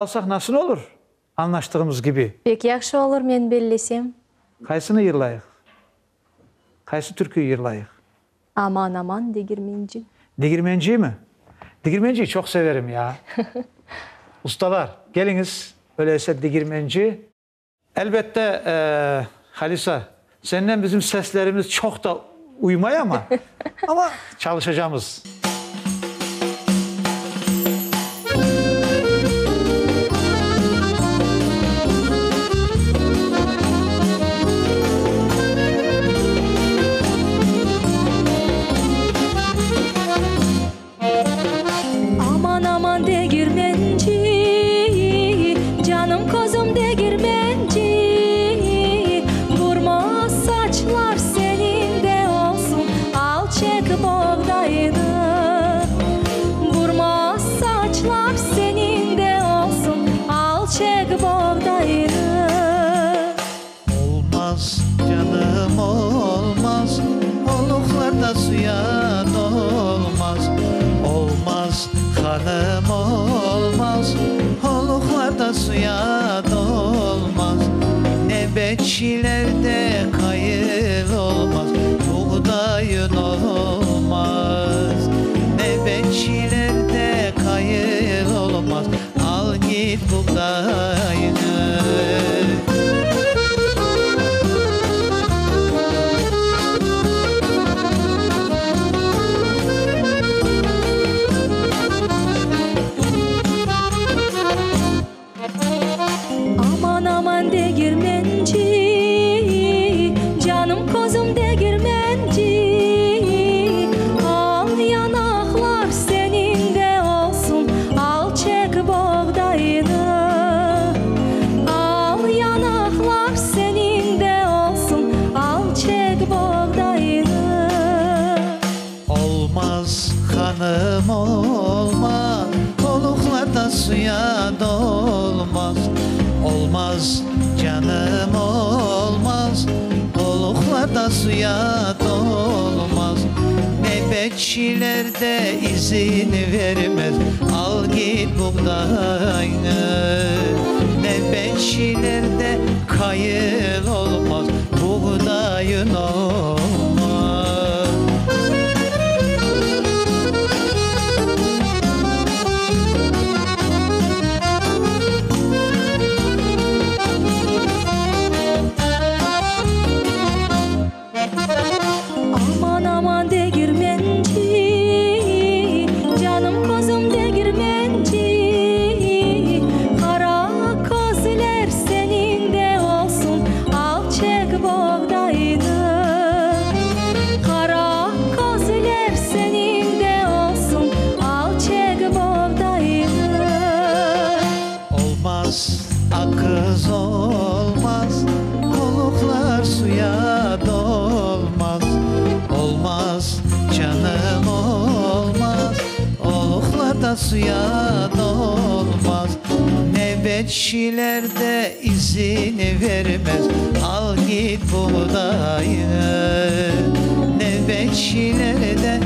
alsak nasıl olur? Anlaştığımız gibi. Pek yaxşı olur men bellesem. Kaysını yırlayık? Kaysı türküyü yırlayık? Aman aman Degirmenci. Degirmenciyi mi? Degirmenciyi çok severim ya. Ustalar geliniz. Öyleyse Degirmenci. Elbette Halisa senden bizim seslerimiz çok da uymaya ama çalışacağımız. Aman aman Degirmenci, canım kozum Degirmenci. Vurma saçlar senin de olsun, al çek buğdayını. Vurma saçlar senin de olsun, al çek buğdayını. Olmaz canım olmaz, oluklarda suya dolmaz. Olmaz hanım olmaz, oluklarda suya dolmaz. Nöbetçilerde kayıl olmaz, buğdayın olmaz. Nöbetçilerde kayıl olmaz, al git buğdayını. Aman aman Degirmenci, canım kozum Degirmenci. Al yanaklar senin de olsun, al çek buğdayını. Al yanaklar senin de olsun, al çek buğdayını. Olmaz hanım olmaz, oluklarda suya dolmaz. Olmaz canım olmaz, oluklarda suya dolmaz. Nöbetçilerde izin vermez, al git buğdayını. Nöbetçilerde kayıl olmaz, buğdayın olmaz. Aman aman Degirmenci, canım kozum Degirmenci. Kara koziler senin de olsun, al çek buğdayını. Kara koziler senin de olsun, al çek buğdayını. Olmaz akız olmaz, oluklar suya dolmaz. Olmaz canım olmaz, oluklarda suya dolmaz. Nöbetçilerde izin vermez, al git buğdayını. Nöbetçilerde